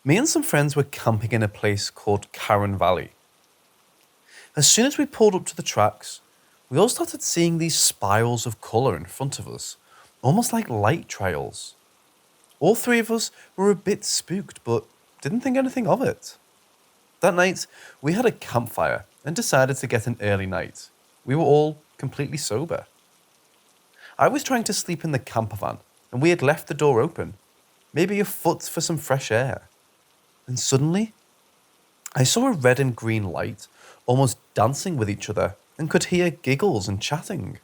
Me and some friends were camping in a place called Karen Valley. As soon as we pulled up to the tracks, we all started seeing these spirals of colour in front of us, almost like light trails. All three of us were a bit spooked, but didn't think anything of it. That night, we had a campfire and decided to get an early night. We were all completely sober. I was trying to sleep in the camper van, and we had left the door open, maybe a foot for some fresh air. And suddenly, I saw a red and green light almost dancing with each other and could hear giggles and chatting.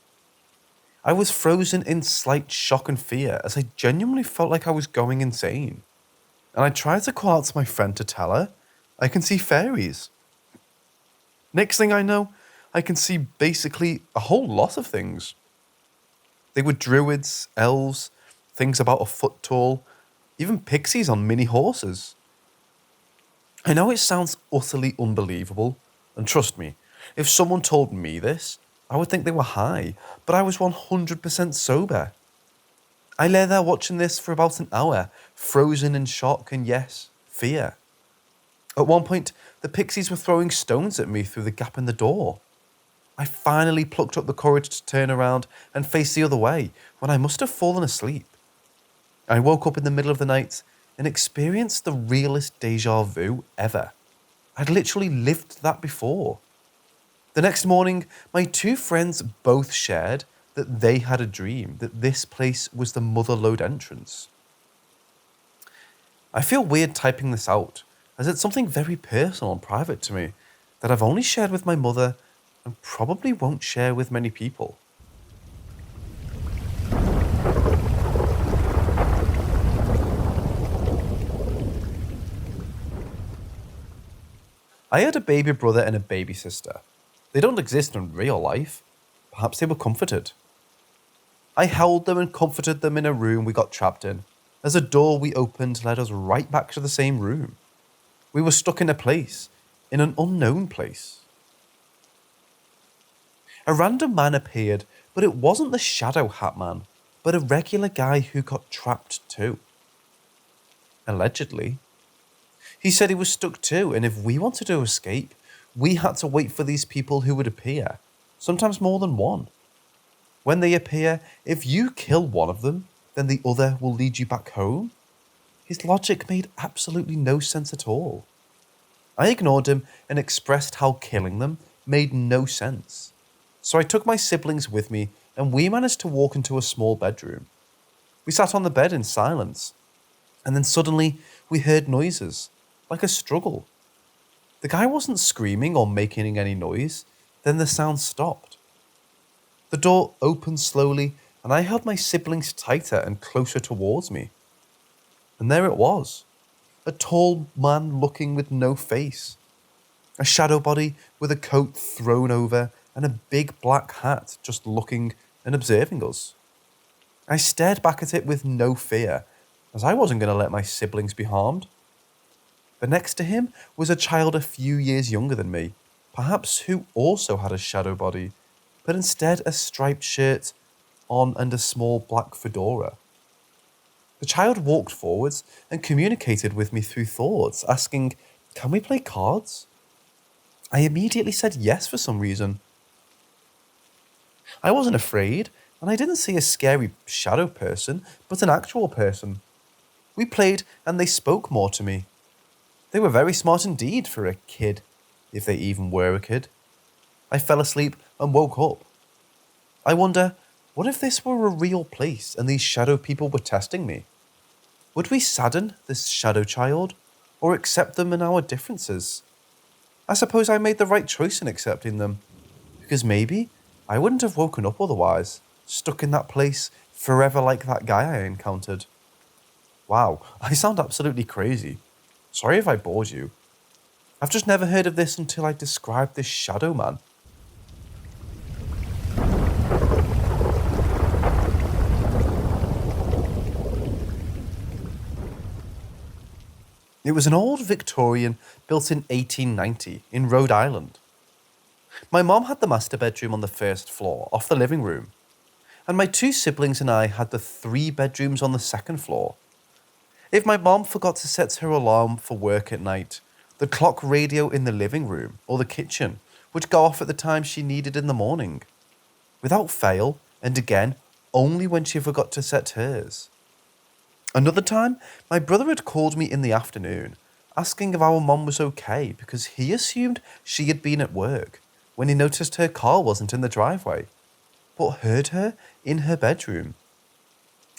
I was frozen in slight shock and fear as I genuinely felt like I was going insane. And I tried to call out to my friend to tell her, I can see fairies. Next thing I know, I can see basically a whole lot of things. They were druids, elves, things about a foot tall, even pixies on mini horses. I know it sounds utterly unbelievable, and trust me, if someone told me this, I would think they were high, but I was 100% sober. I lay there watching this for about an hour, frozen in shock and yes, fear. At one point, the pixies were throwing stones at me through the gap in the door. I finally plucked up the courage to turn around and face the other way when I must have fallen asleep. I woke up in the middle of the night and experienced the realest deja vu ever. I'd literally lived that before. The next morning, my two friends both shared that they had a dream that this place was the Mother Lode entrance. I feel weird typing this out, as it's something very personal and private to me that I've only shared with my mother and probably won't share with many people. I had a baby brother and a baby sister. They don't exist in real life. Perhaps they were comforted. I held them and comforted them in a room we got trapped in, as a door we opened led us right back to the same room. We were stuck in a place, in an unknown place. A random man appeared, but it wasn't the Shadow Hat Man, but a regular guy who got trapped too. Allegedly. He said he was stuck too, and if we wanted to escape, we had to wait for these people who would appear, sometimes more than one. When they appear, if you kill one of them, then the other will lead you back home. His logic made absolutely no sense at all. I ignored him and expressed how killing them made no sense. So I took my siblings with me and we managed to walk into a small bedroom. We sat on the bed in silence, and then suddenly we heard noises, like a struggle. The guy wasn't screaming or making any noise, then the sound stopped. The door opened slowly and I held my siblings tighter and closer towards me. And there it was, a tall man looking with no face, a shadow body with a coat thrown over and a big black hat just looking and observing us. I stared back at it with no fear, as I wasn't going to let my siblings be harmed. But next to him was a child a few years younger than me, perhaps who also had a shadow body, but instead a striped shirt on and a small black fedora. The child walked forwards and communicated with me through thoughts, asking, "Can we play cards?" I immediately said yes for some reason. I wasn't afraid, and I didn't see a scary shadow person, but an actual person. We played, and they spoke more to me. They were very smart indeed for a kid, if they even were a kid. I fell asleep and woke up. I wonder, what if this were a real place and these shadow people were testing me? Would we sadden this shadow child, or accept them and our differences? I suppose I made the right choice in accepting them, because maybe I wouldn't have woken up otherwise, stuck in that place forever like that guy I encountered. Wow, I sound absolutely crazy. Sorry if I bored you. I've just never heard of this until I described this shadow man. It was an old Victorian built in 1890 in Rhode Island. My mom had the master bedroom on the first floor, off the living room, and my two siblings and I had the 3 bedrooms on the second floor. If my mom forgot to set her alarm for work at night, the clock radio in the living room or the kitchen would go off at the time she needed in the morning, without fail, and again, only when she forgot to set hers. Another time, my brother had called me in the afternoon, asking if our mom was okay because he assumed she had been at work when he noticed her car wasn't in the driveway, but heard her in her bedroom.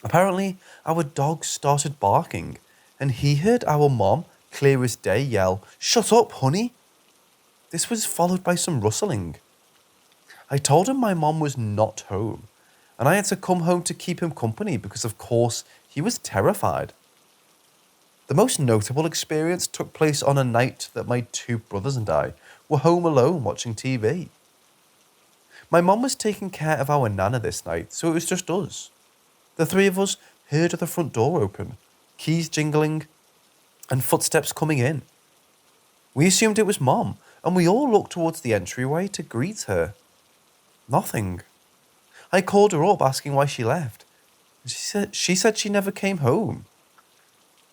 Apparently, our dog started barking, and he heard our mom, clear as day, yell, "Shut up, honey!" This was followed by some rustling. I told him my mom was not home, and I had to come home to keep him company because, of course, he was terrified. The most notable experience took place on a night that my two brothers and I were home alone watching TV. My mom was taking care of our nana this night, so it was just us. The three of us heard the front door open, keys jingling, and footsteps coming in. We assumed it was Mom, and we all looked towards the entryway to greet her. Nothing. I called her up asking why she left. She said she never came home.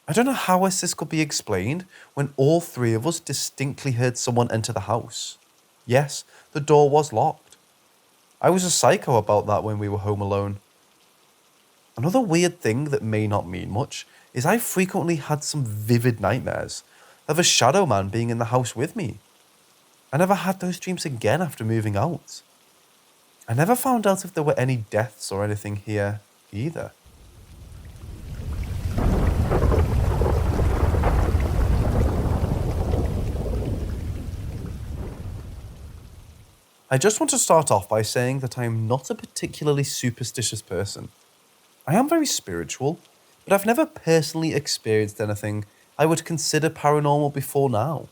I don't know how else this could be explained when all three of us distinctly heard someone enter the house. Yes, the door was locked. I was a psycho about that when we were home alone. Another weird thing that may not mean much is I frequently had some vivid nightmares of a shadow man being in the house with me. I never had those dreams again after moving out. I never found out if there were any deaths or anything here either. I just want to start off by saying that I am not a particularly superstitious person. I am very spiritual, but I've never personally experienced anything I would consider paranormal before now.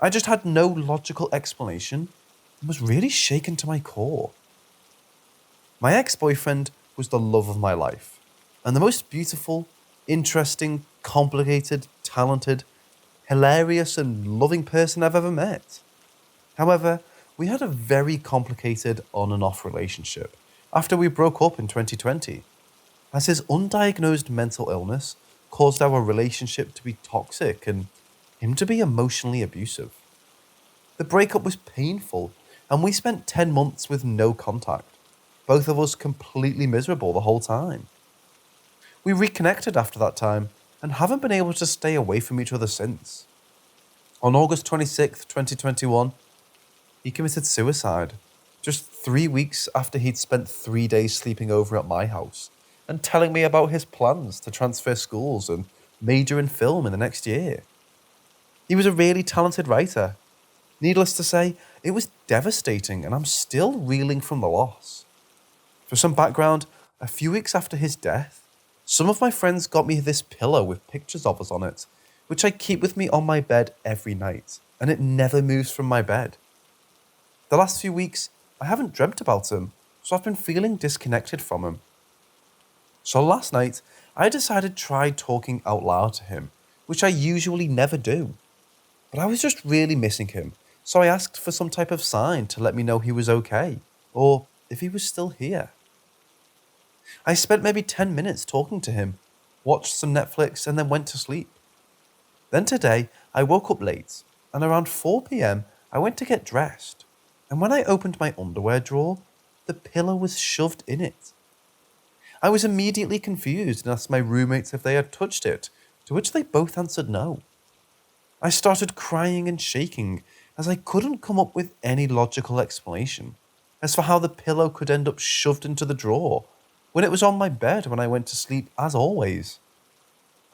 I just had no logical explanation and was really shaken to my core. My ex-boyfriend was the love of my life, and the most beautiful, interesting, complicated, talented, hilarious and loving person I've ever met. However, we had a very complicated on and off relationship after we broke up in 2020. As his undiagnosed mental illness caused our relationship to be toxic and him to be emotionally abusive. The breakup was painful, and we spent 10 months with no contact, both of us completely miserable the whole time. We reconnected after that time and haven't been able to stay away from each other since. On August 26th, 2021, he committed suicide, just 3 weeks after he'd spent 3 days sleeping over at my house and telling me about his plans to transfer schools and major in film in the next year. He was a really talented writer. Needless to say, it was devastating and I'm still reeling from the loss. For some background, a few weeks after his death, some of my friends got me this pillow with pictures of us on it, which I keep with me on my bed every night, and it never moves from my bed. The last few weeks, I haven't dreamt about him, so I've been feeling disconnected from him. So last night, I decided to try talking out loud to him, which I usually never do. But I was just really missing him, so I asked for some type of sign to let me know he was okay, or if he was still here. I spent maybe 10 minutes talking to him, watched some Netflix, and then went to sleep. Then today, I woke up late, and around 4 p.m, I went to get dressed. And when I opened my underwear drawer, the pillow was shoved in it. I was immediately confused and asked my roommates if they had touched it, to which they both answered no. I started crying and shaking as I couldn't come up with any logical explanation as for how the pillow could end up shoved into the drawer when it was on my bed when I went to sleep as always.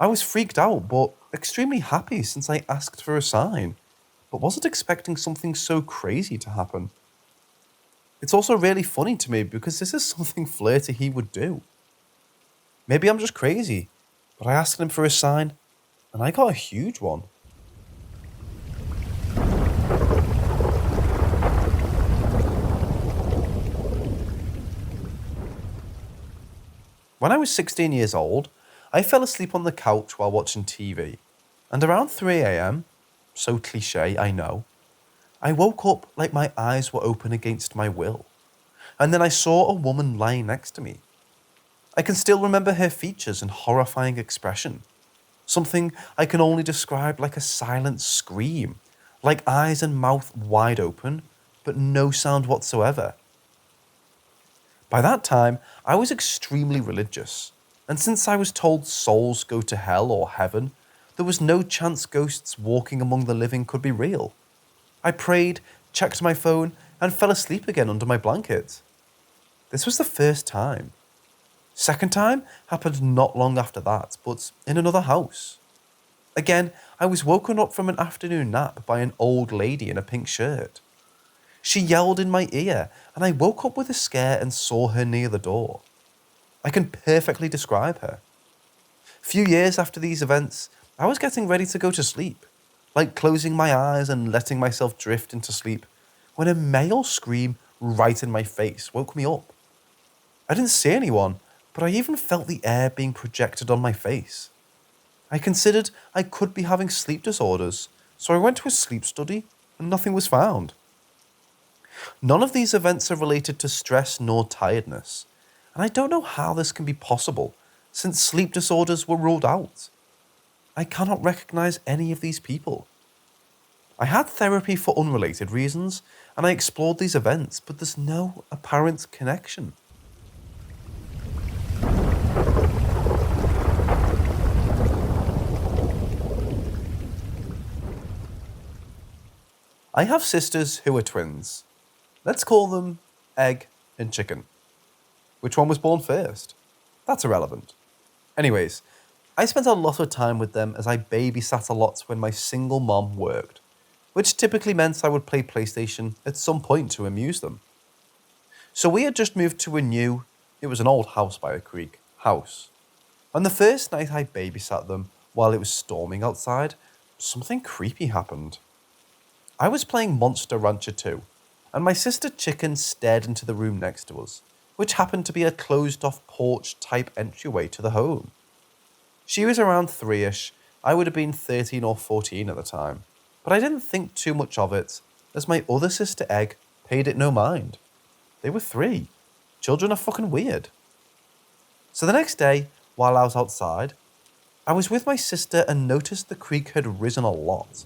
I was freaked out but extremely happy since I asked for a sign, but wasn't expecting something so crazy to happen. It's also really funny to me because this is something flirty he would do. Maybe I'm just crazy, but I asked him for a sign, and I got a huge one. When I was 16 years old, I fell asleep on the couch while watching TV, and around 3 a.m, so cliche, I know, I woke up like my eyes were open against my will, and then I saw a woman lying next to me. I can still remember her features and horrifying expression. Something I can only describe like a silent scream, like eyes and mouth wide open, but no sound whatsoever. By that time, I was extremely religious, and since I was told souls go to hell or heaven, there was no chance ghosts walking among the living could be real. I prayed, checked my phone, and fell asleep again under my blanket. This was the first time. Second time happened not long after that, but in another house. Again, I was woken up from an afternoon nap by an old lady in a pink shirt. She yelled in my ear, and I woke up with a scare and saw her near the door. I can perfectly describe her. A few years after these events, I was getting ready to go to sleep, like closing my eyes and letting myself drift into sleep, when a male scream right in my face woke me up. I didn't see anyone, but I even felt the air being projected on my face. I considered I could be having sleep disorders, so I went to a sleep study and nothing was found. None of these events are related to stress nor tiredness, and I don't know how this can be possible since sleep disorders were ruled out. I cannot recognize any of these people. I had therapy for unrelated reasons, and I explored these events, but there's no apparent connection. I have sisters who are twins. Let's call them Egg and Chicken. Which one was born first? That's irrelevant. Anyways, I spent a lot of time with them as I babysat a lot when my single mom worked, which typically meant I would play PlayStation at some point to amuse them. So we had just moved to a new, it was an old house by a creek, house. On the first night I babysat them while it was storming outside, something creepy happened. I was playing Monster Rancher 2, and my sister Chicken stared into the room next to us, which happened to be a closed-off porch type entryway to the home. She was around 3ish, I would have been 13 or 14 at the time, but I didn't think too much of it, as my other sister Egg paid it no mind. They were 3. Children are fucking weird. So the next day, while I was outside, I was with my sister and noticed the creek had risen a lot,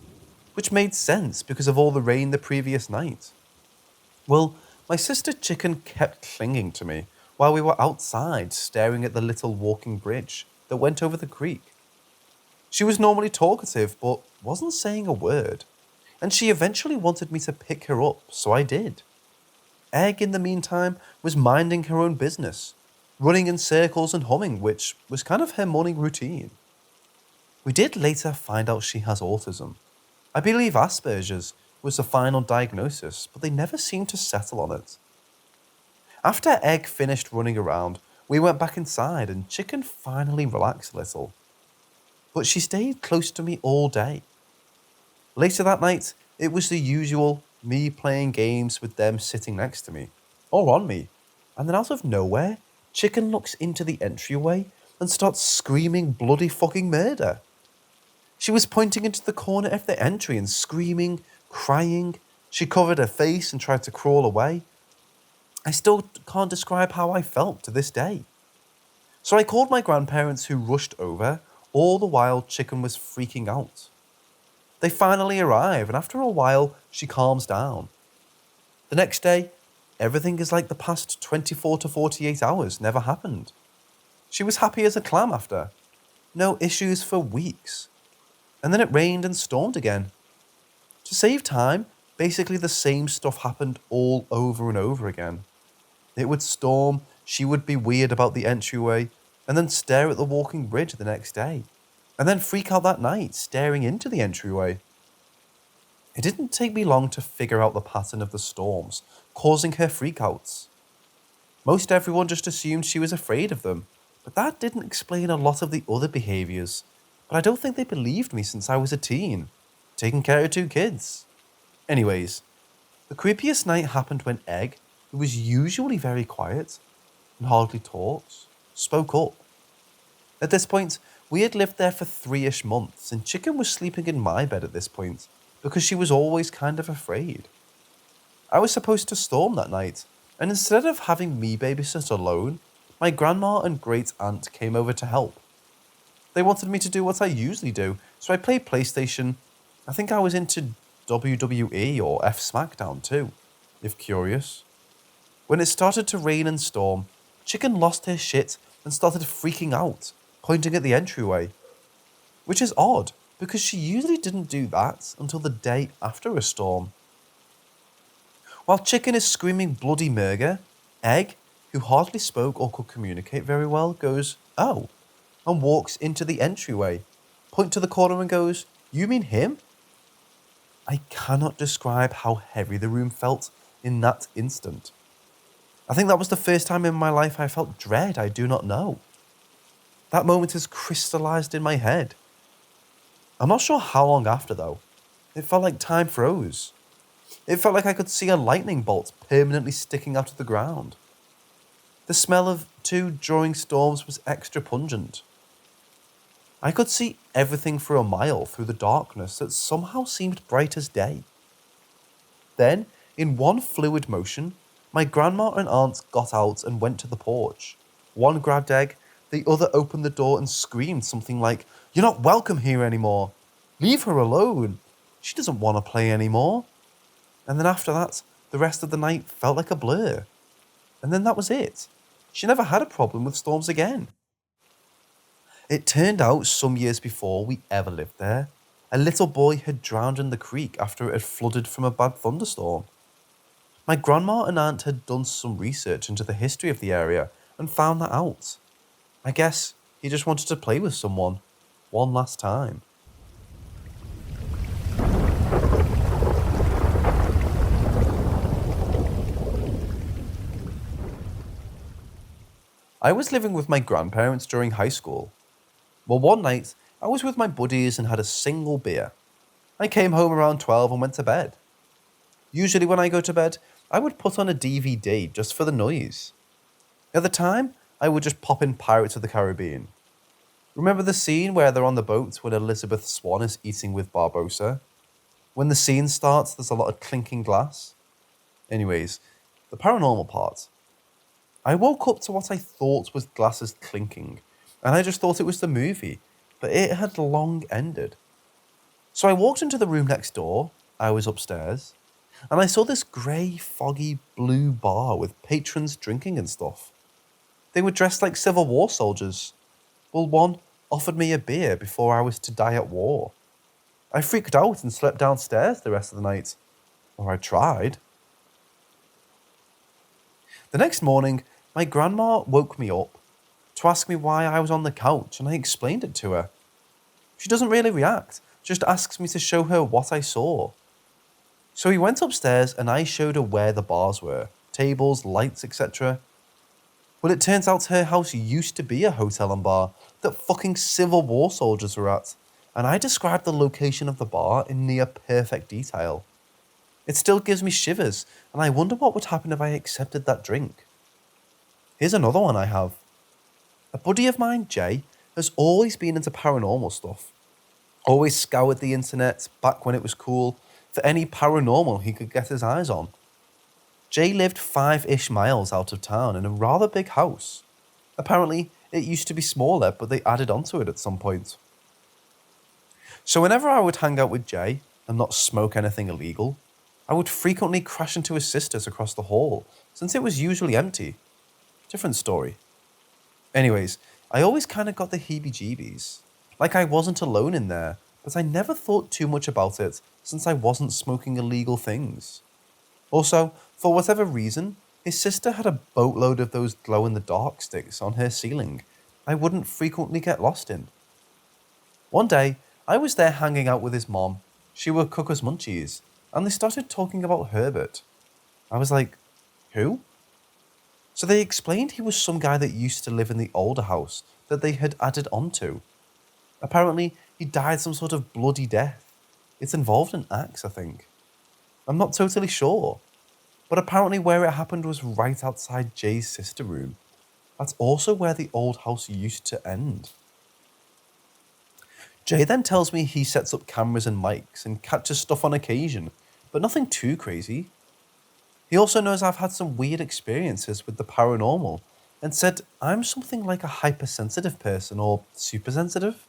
which made sense because of all the rain the previous night. Well, my sister Chicken kept clinging to me while we were outside staring at the little walking bridge that went over the creek. She was normally talkative but wasn't saying a word, and she eventually wanted me to pick her up, so I did. Egg, in the meantime, was minding her own business, running in circles and humming, which was kind of her morning routine. We did later find out she has autism. I believe Asperger's was the final diagnosis, but they never seemed to settle on it. After Egg finished running around, we went back inside and Chicken finally relaxed a little. But she stayed close to me all day. Later that night, it was the usual, me playing games with them sitting next to me, or on me, and then out of nowhere, Chicken looks into the entryway and starts screaming bloody fucking murder. She was pointing into the corner of the entry and screaming, crying. She covered her face and tried to crawl away. I still can't describe how I felt to this day. So I called my grandparents who rushed over, all the while Chicken was freaking out. They finally arrive and after a while she calms down. The next day, everything is like the past 24 to 48 hours never happened. She was happy as a clam after. No issues for weeks. And then it rained and stormed again. To save time, basically the same stuff happened all over and over again. It would storm, she would be weird about the entryway, and then stare at the walking bridge the next day, and then freak out that night staring into the entryway. It didn't take me long to figure out the pattern of the storms, causing her freakouts. Most everyone just assumed she was afraid of them, but that didn't explain a lot of the other behaviours. But I don't think they believed me since I was a teen, taking care of 2 kids. Anyways, the creepiest night happened when Egg, who was usually very quiet and hardly talks, spoke up. At this point, we had lived there for 3ish months and Chicken was sleeping in my bed at this point because she was always kind of afraid. I was supposed to storm that night, and instead of having me babysit alone, my grandma and great aunt came over to help. They wanted me to do what I usually do, so I played PlayStation. I think I was into WWE or F SmackDown too, if curious. When it started to rain and storm, Chicken lost her shit and started freaking out, pointing at the entryway. Which is odd, because she usually didn't do that until the day after a storm. While Chicken is screaming bloody murder, Egg, who hardly spoke or could communicate very well, goes, "Oh," and walks into the entryway, point to the corner and goes, "You mean him?" I cannot describe how heavy the room felt in that instant. I think that was the first time in my life I felt dread I do not know. That moment is crystallized in my head. I'm not sure how long after though. It felt like time froze. It felt like I could see a lightning bolt permanently sticking out of the ground. The smell of two drawing storms was extra pungent. I could see everything for a mile through the darkness that somehow seemed bright as day. Then, in one fluid motion, my grandma and aunt got out and went to the porch. One grabbed Egg, the other opened the door and screamed something like, "You're not welcome here anymore. Leave her alone. She doesn't want to play anymore." And then after that, the rest of the night felt like a blur. And then that was it. She never had a problem with storms again. It turned out some years before we ever lived there, a little boy had drowned in the creek after it had flooded from a bad thunderstorm. My grandma and aunt had done some research into the history of the area and found that out. I guess he just wanted to play with someone one last time. I was living with my grandparents during high school. Well, one night, I was with my buddies and had a single beer. I came home around 12 and went to bed. Usually when I go to bed, I would put on a DVD just for the noise. At the time, I would just pop in Pirates of the Caribbean. Remember the scene where they're on the boat when Elizabeth Swann is eating with Barbossa? When the scene starts, there's a lot of clinking glass. Anyways, the paranormal part. I woke up to what I thought was glasses clinking, and I just thought it was the movie, but it had long ended. So I walked into the room next door, I was upstairs, and I saw this grey, foggy blue bar with patrons drinking and stuff. They were dressed like Civil War soldiers. Well, one offered me a beer before I was to die at war. I freaked out and slept downstairs the rest of the night. Or I tried. The next morning, my grandma woke me up to ask me why I was on the couch, and I explained it to her. She doesn't really react, just asks me to show her what I saw. So we went upstairs and I showed her where the bars were, tables, lights, etc. Well, it turns out her house used to be a hotel and bar that fucking Civil War soldiers were at, and I described the location of the bar in near perfect detail. It still gives me shivers, and I wonder what would happen if I accepted that drink. Here's another one I have. A buddy of mine, Jay, has always been into paranormal stuff. Always scoured the internet, back when it was cool, for any paranormal he could get his eyes on. Jay lived 5-ish miles out of town in a rather big house. Apparently, it used to be smaller, but they added onto it at some point. So whenever I would hang out with Jay and not smoke anything illegal, I would frequently crash into his sister's across the hall, since it was usually empty. Different story. Anyways, I always kind of got the heebie-jeebies. Like I wasn't alone in there, but I never thought too much about it since I wasn't smoking illegal things. Also, for whatever reason, his sister had a boatload of those glow-in-the-dark sticks on her ceiling I wouldn't frequently get lost in. One day, I was there hanging out with his mom. She would cook us munchies, and they started talking about Herbert. I was like, who? So they explained he was some guy that used to live in the older house that they had added onto. Apparently, he died some sort of bloody death. It's involved an axe, I think. I'm not totally sure. But apparently where it happened was right outside Jay's sister room. That's also where the old house used to end. Jay then tells me he sets up cameras and mics and catches stuff on occasion, but nothing too crazy. He also knows I've had some weird experiences with the paranormal and said I'm something like a hypersensitive person or supersensitive.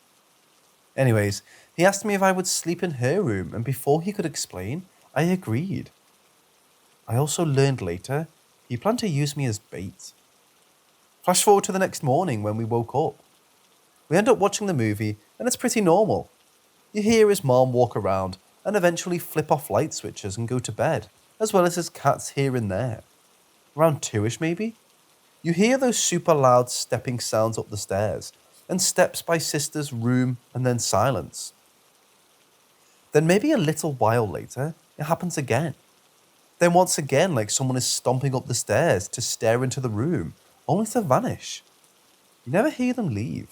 Anyways, he asked me if I would sleep in her room, and before he could explain, I agreed. I also learned later he planned to use me as bait. Flash forward to the next morning when we woke up. We end up watching the movie, and it's pretty normal. You hear his mom walk around and eventually flip off light switches and go to bed, as well as his cats here and there. Around 2ish maybe? You hear those super loud stepping sounds up the stairs, and steps by sister's room, and then silence. Then maybe a little while later, it happens again. Then once again, like someone is stomping up the stairs to stare into the room, only to vanish. You never hear them leave.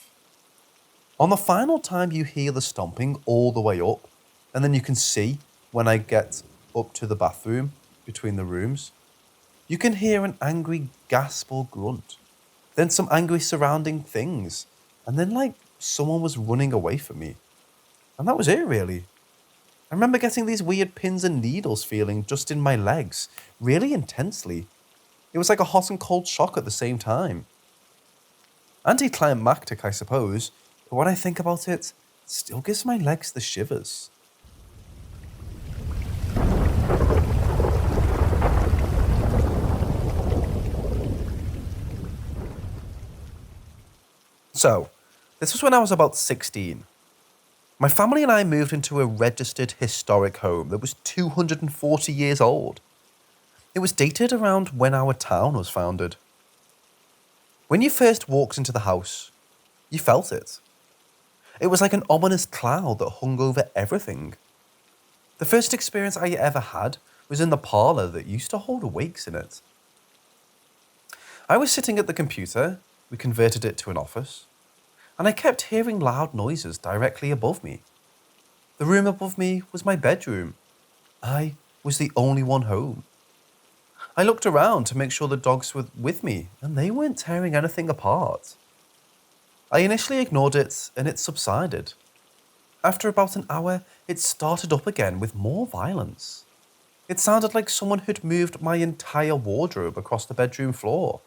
On the final time you hear the stomping all the way up, and then you can see when I get up to the bathroom between the rooms, you can hear an angry gasp or grunt, then some angry surrounding things, and then like someone was running away from me. And that was it really. I remember getting these weird pins and needles feeling just in my legs, really intensely. It was like a hot and cold shock at the same time. Anticlimactic, I suppose, but when I think about it, it still gives my legs the shivers. So, this was when I was about 16. My family and I moved into a registered historic home that was 240 years old. It was dated around when our town was founded. When you first walked into the house, you felt it. It was like an ominous cloud that hung over everything. The first experience I ever had was in the parlour that used to hold wakes in it. I was sitting at the computer, we converted it to an office, and I kept hearing loud noises directly above me. The room above me was my bedroom. I was the only one home. I looked around to make sure the dogs were with me, and they weren't tearing anything apart. I initially ignored it, and it subsided. After about an hour, it started up again with more violence. It sounded like someone had moved my entire wardrobe across the bedroom floor.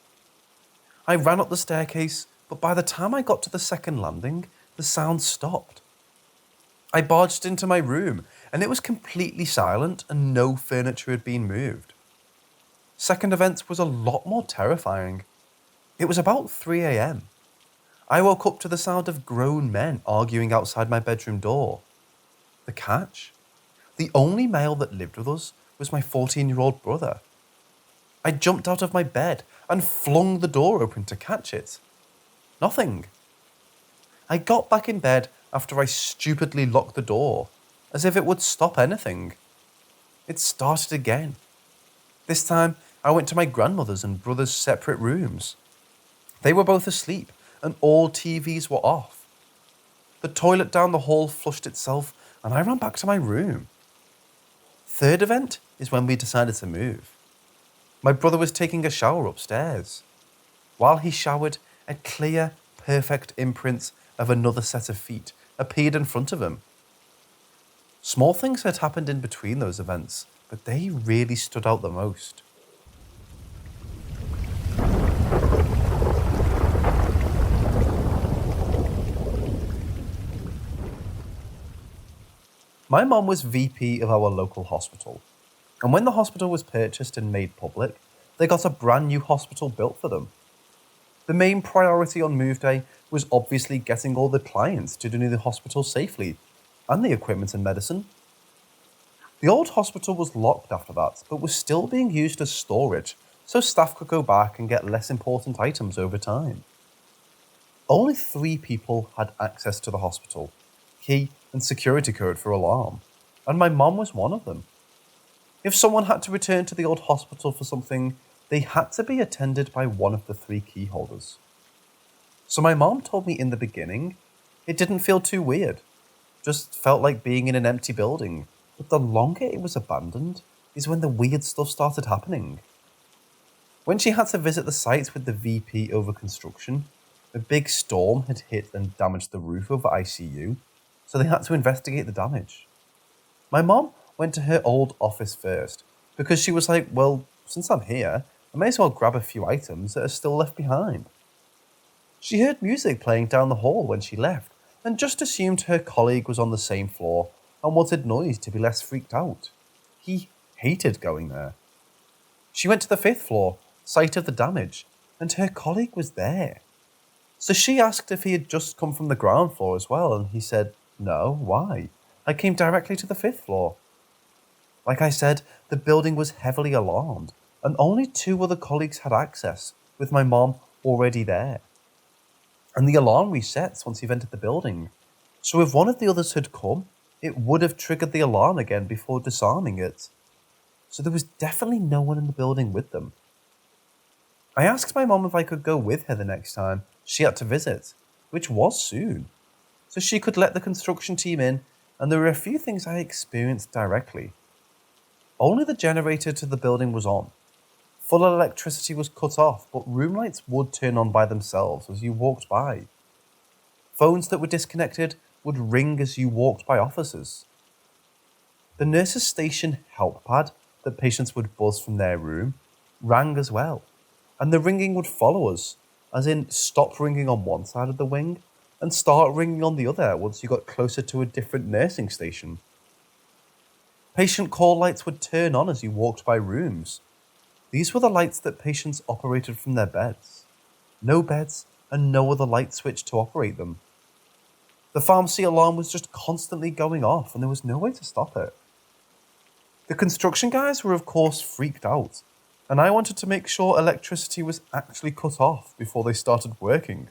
I ran up the staircase, but by the time I got to the second landing, the sound stopped. I barged into my room, and it was completely silent and no furniture had been moved. Second event was a lot more terrifying. It was about 3 a.m. I woke up to the sound of grown men arguing outside my bedroom door. The catch? The only male that lived with us was my 14-year-old brother. I jumped out of my bed and flung the door open to catch it. Nothing. I got back in bed after I stupidly locked the door, as if it would stop anything. It started again. This time, I went to my grandmother's and brother's separate rooms. They were both asleep, and all TVs were off. The toilet down the hall flushed itself, and I ran back to my room. Third event is when we decided to move. My brother was taking a shower upstairs. While he showered, a clear, perfect imprint of another set of feet appeared in front of him. Small things had happened in between those events, but they really stood out the most. My mom was VP of our local hospital, and when the hospital was purchased and made public, they got a brand new hospital built for them. The main priority on move day was obviously getting all the clients to the new hospital safely, and the equipment and medicine. The old hospital was locked after that, but was still being used as storage, so staff could go back and get less important items over time. Only 3 people had access to the hospital, key and security code for alarm, and my mom was one of them. If someone had to return to the old hospital for something, they had to be attended by one of the 3 key holders. So my mom told me in the beginning, it didn't feel too weird, just felt like being in an empty building, but the longer it was abandoned is when the weird stuff started happening. When she had to visit the site with the VP over construction, a big storm had hit and damaged the roof over ICU, so they had to investigate the damage. My mom went to her old office first, because she was like, well, since I'm here, I may as well grab a few items that are still left behind. She heard music playing down the hall when she left, and just assumed her colleague was on the same floor and wanted noise to be less freaked out. He hated going there. She went to the fifth floor, site of the damage, and her colleague was there. So she asked if he had just come from the ground floor as well, and he said, "No, why? I came directly to the fifth floor." Like I said, the building was heavily alarmed, and only two other colleagues had access, with my mom already there. And the alarm resets once you've entered the building. So if one of the others had come, it would have triggered the alarm again before disarming it. So there was definitely no one in the building with them. I asked my mom if I could go with her the next time she had to visit, which was soon, so she could let the construction team in, and there were a few things I experienced directly. Only the generator to the building was on. Full electricity was cut off, but room lights would turn on by themselves as you walked by. Phones that were disconnected would ring as you walked by offices. The nurse's station help pad that patients would buzz from their room rang as well, and the ringing would follow us, as in stop ringing on one side of the wing and start ringing on the other once you got closer to a different nursing station. Patient call lights would turn on as you walked by rooms. These were the lights that patients operated from their beds. No beds and no other light switch to operate them. The pharmacy alarm was just constantly going off and there was no way to stop it. The construction guys were of course freaked out, and I wanted to make sure electricity was actually cut off before they started working.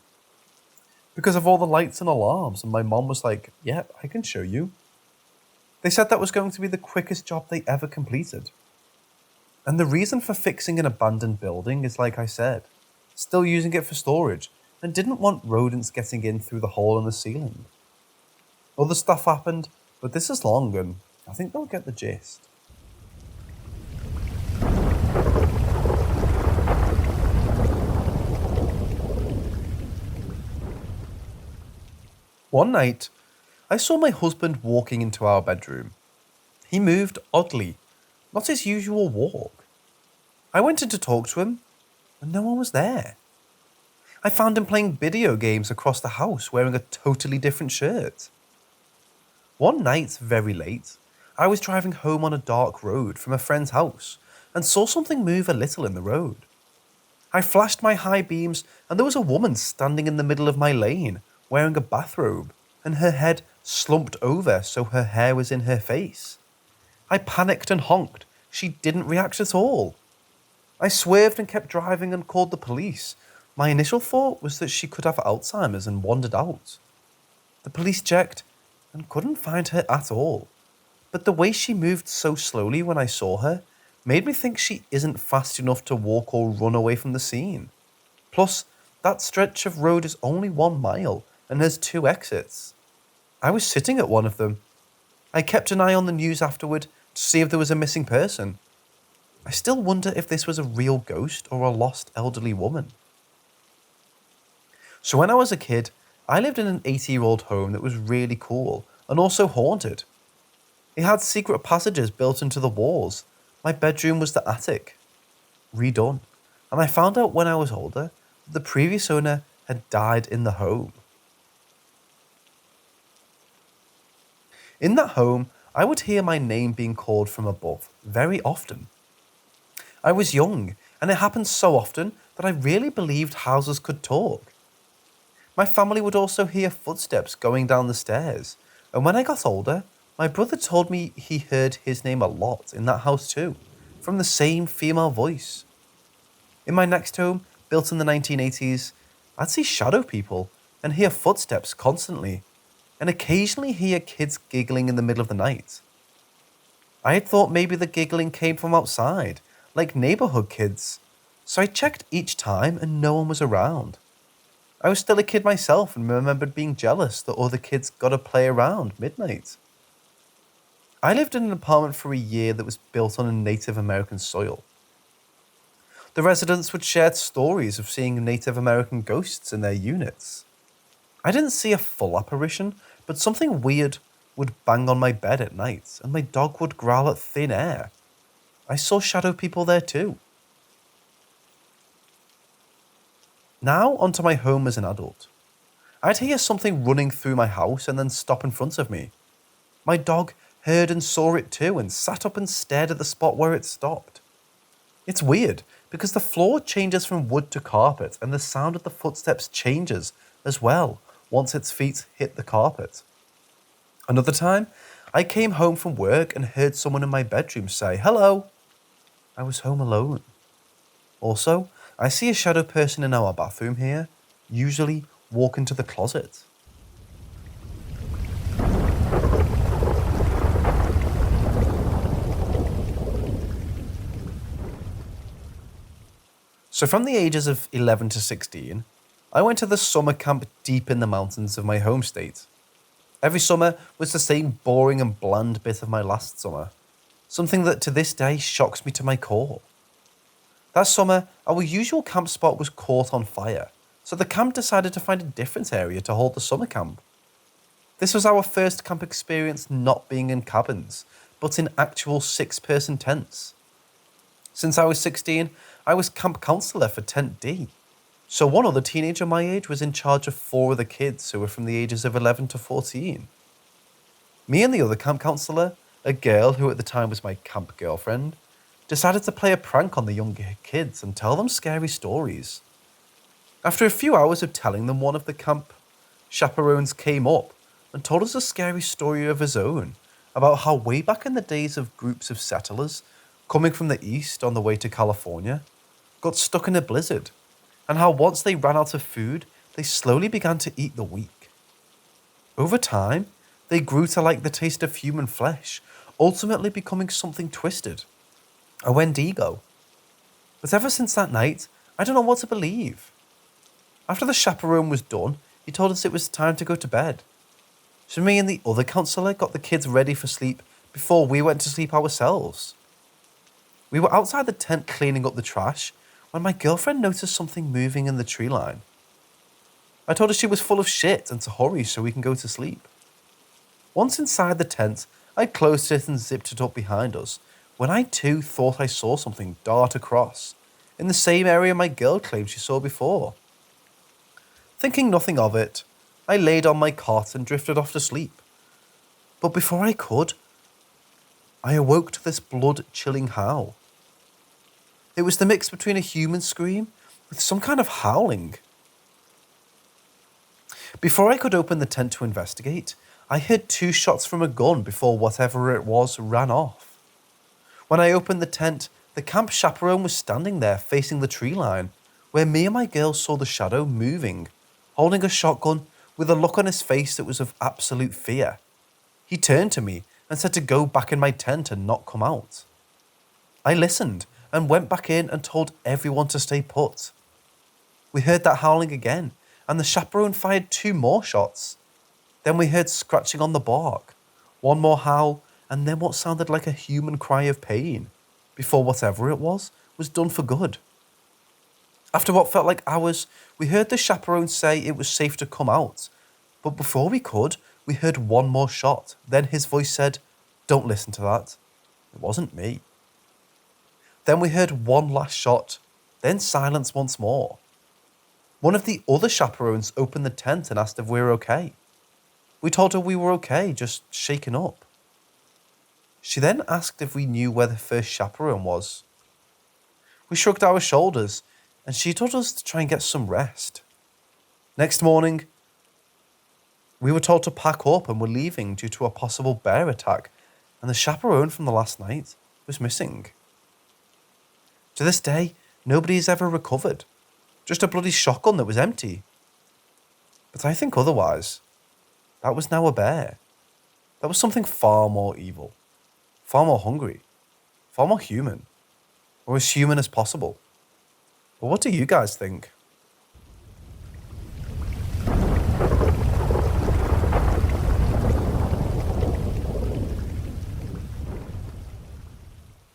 Because of all the lights and alarms, and my mom was like, "Yep, I can show you." They said that was going to be the quickest job they ever completed. And the reason for fixing an abandoned building is, like I said, still using it for storage, and didn't want rodents getting in through the hole in the ceiling. Other stuff happened, but this is long and I think they'll get the gist. One night, I saw my husband walking into our bedroom. He moved oddly, not his usual walk. I went in to talk to him, and no one was there. I found him playing video games across the house wearing a totally different shirt. One night, very late, I was driving home on a dark road from a friend's house and saw something move a little in the road. I flashed my high beams and there was a woman standing in the middle of my lane wearing a bathrobe and her head slumped over so her hair was in her face. I panicked and honked. She didn't react at all. I swerved and kept driving and called the police. My initial thought was that she could have Alzheimer's and wandered out. The police checked and couldn't find her at all. But the way she moved so slowly when I saw her made me think she isn't fast enough to walk or run away from the scene. Plus, that stretch of road is only 1 mile and has 2 exits. I was sitting at one of them. I kept an eye on the news afterward to see if there was a missing person. I still wonder if this was a real ghost or a lost elderly woman. So when I was a kid, I lived in an 80-year-old home that was really cool and also haunted. It had secret passages built into the walls. My bedroom was the attic. Redone. And I found out when I was older that the previous owner had died in the home. In that home, I would hear my name being called from above very often. I was young, and it happened so often that I really believed houses could talk. My family would also hear footsteps going down the stairs, and when I got older, my brother told me he heard his name a lot in that house too, from the same female voice. In my next home, built in the 1980s, I'd see shadow people and hear footsteps constantly, and occasionally hear kids giggling in the middle of the night. I had thought maybe the giggling came from outside, like neighborhood kids, so I checked each time and no one was around. I was still a kid myself and remembered being jealous that other kids got to play around midnight. I lived in an apartment for a year that was built on a Native American soil. The residents would share stories of seeing Native American ghosts in their units. I didn't see a full apparition, but something weird would bang on my bed at night and my dog would growl at thin air. I saw shadow people there too. Now onto my home as an adult. I'd hear something running through my house and then stop in front of me. My dog heard and saw it too and sat up and stared at the spot where it stopped. It's weird because the floor changes from wood to carpet and the sound of the footsteps changes as well once its feet hit the carpet. Another time, I came home from work and heard someone in my bedroom say, "Hello." I was home alone. Also, I see a shadow person in our bathroom here, usually walk into the closet. So from the ages of 11 to 16, I went to the summer camp deep in the mountains of my home state. Every summer was the same boring and bland bit of my last summer, something that to this day shocks me to my core. That summer, our usual camp spot was caught on fire, so the camp decided to find a different area to hold the summer camp. This was our first camp experience not being in cabins, but in actual six-person tents. Since I was 16, I was camp counselor for Tent D, so one other teenager my age was in charge of four other kids who were from the ages of 11 to 14. Me and the other camp counselor, a girl who at the time was my camp girlfriend, decided to play a prank on the younger kids and tell them scary stories. After a few hours of telling them, one of the camp chaperones came up and told us a scary story of his own about how way back in the days of groups of settlers coming from the east on the way to California got stuck in a blizzard, and how once they ran out of food, they slowly began to eat the weak. Over time, they grew to like the taste of human flesh, ultimately becoming something twisted, a Wendigo. But ever since that night, I don't know what to believe. After the chaperone was done, he told us it was time to go to bed. So me and the other counsellor got the kids ready for sleep before we went to sleep ourselves. We were outside the tent cleaning up the trash when my girlfriend noticed something moving in the tree line. I told her she was full of shit and to hurry so we can go to sleep. Once inside the tent, I closed it and zipped it up behind us when I too thought I saw something dart across, in the same area my girl claimed she saw before. Thinking nothing of it, I laid on my cot and drifted off to sleep. But before I could, I awoke to this blood-chilling howl. It was the mix between a human scream with some kind of howling. Before I could open the tent to investigate, I heard 2 shots from a gun before whatever it was ran off. When I opened the tent, the camp chaperone was standing there facing the tree line, where me and my girl saw the shadow moving, holding a shotgun with a look on his face that was of absolute fear. He turned to me and said to go back in my tent and not come out. I listened and went back in and told everyone to stay put. We heard that howling again, and the chaperone fired 2 more shots. Then we heard scratching on the bark, 1 more howl, and then what sounded like a human cry of pain, before whatever it was done for good. After what felt like hours, we heard the chaperone say it was safe to come out, but before we could, we heard 1 more shot. Then his voice said, "Don't listen to that. It wasn't me." Then we heard 1 last shot, then silence once more. One of the other chaperones opened the tent and asked if we were okay. We told her we were okay, just shaken up. She then asked if we knew where the first chaperone was. We shrugged our shoulders, and she told us to try and get some rest. Next morning, we were told to pack up and were leaving due to a possible bear attack, and the chaperone from the last night was missing. To this day, nobody has ever recovered. Just a bloody shotgun that was empty. But I think otherwise. That was now a bear. That was something far more evil, far more hungry, far more human, or as human as possible. But what do you guys think?